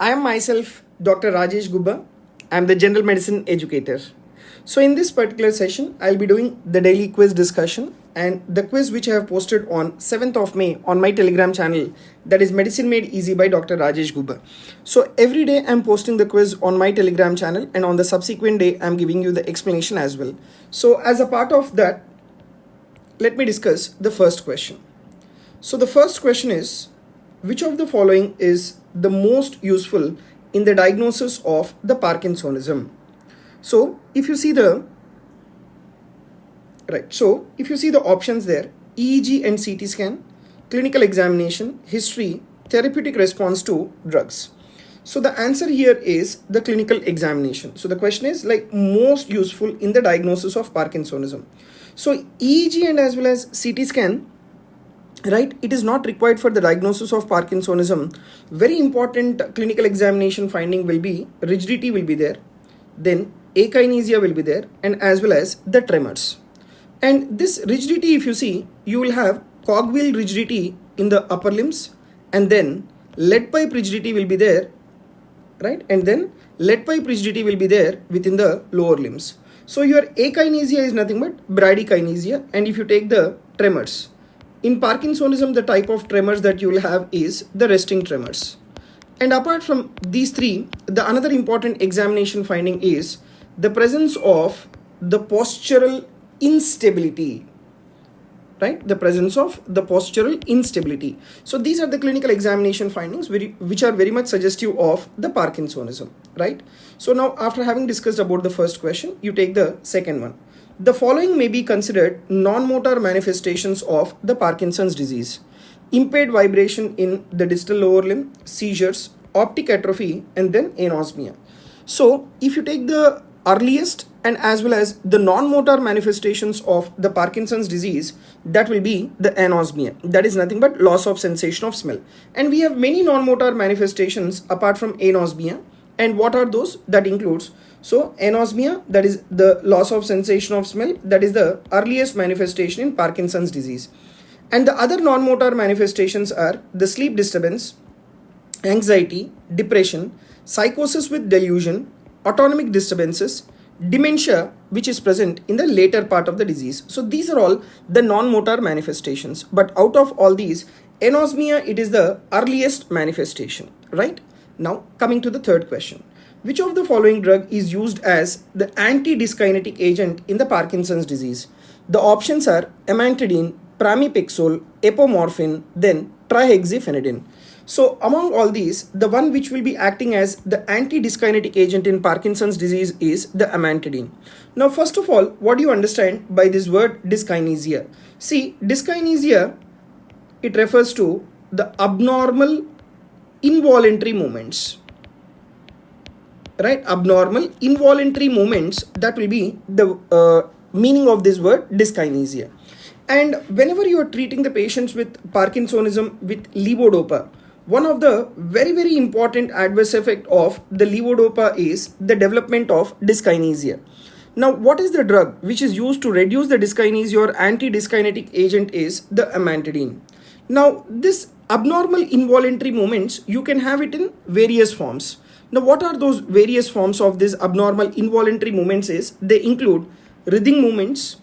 I am myself Dr. Rajesh Gubba. I am the general medicine educator. So in this particular session, I'll be doing the daily quiz discussion, and the quiz which I have posted on 7th of May on my Telegram channel, that is Medicine Made Easy by Dr. Rajesh Gubba. So every day I'm posting the quiz on my Telegram channel, and on the subsequent day I'm giving you the explanation as well. So as a part of that, let me discuss the first question. So the first question is, which of the following is the most useful in the diagnosis of the Parkinsonism? So if you see the options there, EEG and CT scan, clinical examination, history, therapeutic response to drugs. So the answer here is the clinical examination. So the question is like most useful in the diagnosis of Parkinsonism. So EEG and as well as CT scan, right, it is not required for the diagnosis of Parkinsonism. Very important clinical examination finding will be rigidity will be there, then akinesia will be there, and as well as the tremors. And this rigidity, if you see, you will have cogwheel rigidity in the upper limbs, and then lead pipe rigidity will be there, right, and then lead pipe rigidity will be there within the lower limbs. So your akinesia is nothing but bradykinesia. And if you take the tremors, in Parkinsonism, the type of tremors that you will have is the resting tremors. And apart from these three, the another important examination finding is the presence of the postural instability, right? The presence of the postural instability. So these are the clinical examination findings which are very much suggestive of the Parkinsonism, right? So now after having discussed about the first question, you take the second one. The following may be considered non-motor manifestations of the Parkinson's disease: impaired vibration in the distal lower limb, seizures, optic atrophy, and then anosmia. So if you take the earliest and as well as the non-motor manifestations of the Parkinson's disease, that will be the anosmia. That is nothing but loss of sensation of smell. And we have many non-motor manifestations apart from anosmia. And what are those? That includes, so anosmia, that is the loss of sensation of smell, that is the earliest manifestation in Parkinson's disease. And the other non-motor manifestations are the sleep disturbance, anxiety, depression, psychosis with delusion, autonomic disturbances, dementia, which is present in the later part of the disease. So these are all the non-motor manifestations. But out of all these, anosmia, it is the earliest manifestation, right? Now coming to the third question. Which of the following drug is used as the anti-dyskinetic agent in the Parkinson's disease? The options are amantadine, pramipexole, apomorphine, then trihexyphenidyl. So among all these, the one which will be acting as the anti-dyskinetic agent in Parkinson's disease is the amantadine. Now first of all, what do you understand by this word dyskinesia? See, dyskinesia, it refers to the abnormal involuntary movements, right? Abnormal involuntary movements, that will be the meaning of this word dyskinesia. And whenever you are treating the patients with Parkinsonism with levodopa, one of the very important adverse effect of the levodopa is the development of dyskinesia. Now what is the drug which is used to reduce the dyskinesia or anti-dyskinetic agent is the amantadine. Now this abnormal involuntary movements, you can have it in various forms. Now what are those various forms of these abnormal involuntary movements is, they include writhing movements,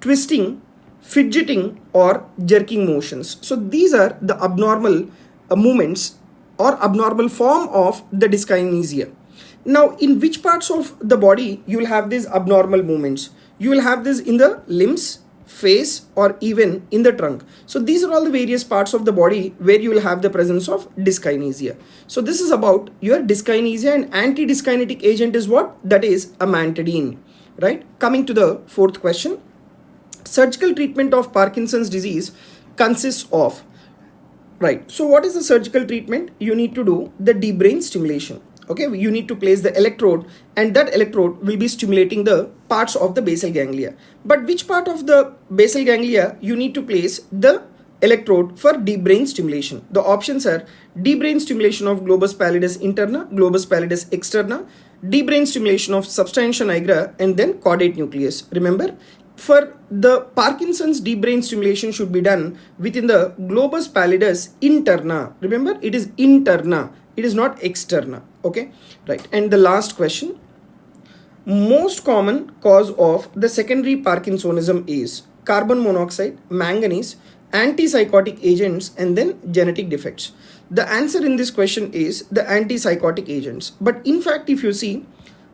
twisting, fidgeting, or jerking motions. So these are the abnormal movements or abnormal form of the dyskinesia. Now in which parts of the body you will have these abnormal movements? You will have this in the limbs, face, or even in the trunk. So these are all the various parts of the body where you will have the presence of dyskinesia. So this is about your dyskinesia, and anti-dyskinetic agent is what? That is amantadine, right? Coming to the fourth question. Surgical treatment of Parkinson's disease consists of, right? So what is the surgical treatment? You need to do the deep brain stimulation. Okay, you need to place the electrode, and that electrode will be stimulating the parts of the basal ganglia. But which part of the basal ganglia you need to place the electrode for deep brain stimulation? The options are deep brain stimulation of globus pallidus interna, globus pallidus externa, deep brain stimulation of substantia nigra, and then caudate nucleus. Remember, for the Parkinson's deep brain stimulation should be done within the globus pallidus interna. Remember, it is interna. It is not externa. Okay, right. And the last question, most common cause of the secondary Parkinsonism is carbon monoxide, manganese, antipsychotic agents, and then genetic defects. The answer in this question is the antipsychotic agents. But in fact, if you see,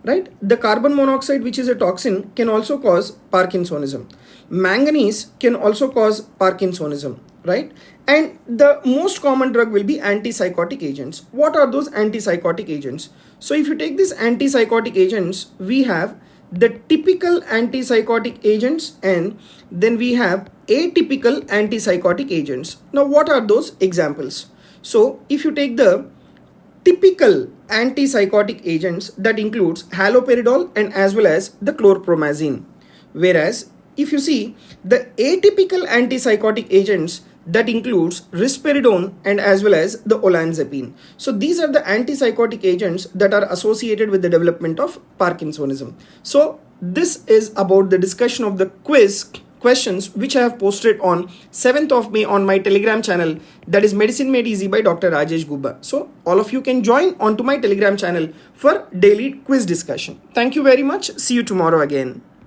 right, the carbon monoxide, which is a toxin, can also cause Parkinsonism. Manganese can also cause Parkinsonism, right? And the most common drug will be antipsychotic agents. What are those antipsychotic agents? So if you take these antipsychotic agents, we have the typical antipsychotic agents and then we have atypical antipsychotic agents. Now what are those examples? So if you take the typical antipsychotic agents, that includes haloperidol and as well as the chlorpromazine. Whereas if you see the atypical antipsychotic agents, that includes risperidone and as well as the olanzapine. So these are the antipsychotic agents that are associated with the development of Parkinsonism. So this is about the discussion of the quiz questions which I have posted on 7th of May on my Telegram channel, that is Medicine Made Easy by Dr. Rajesh Gubba. So all of you can join onto my Telegram channel for daily quiz discussion. Thank you very much. See you tomorrow again.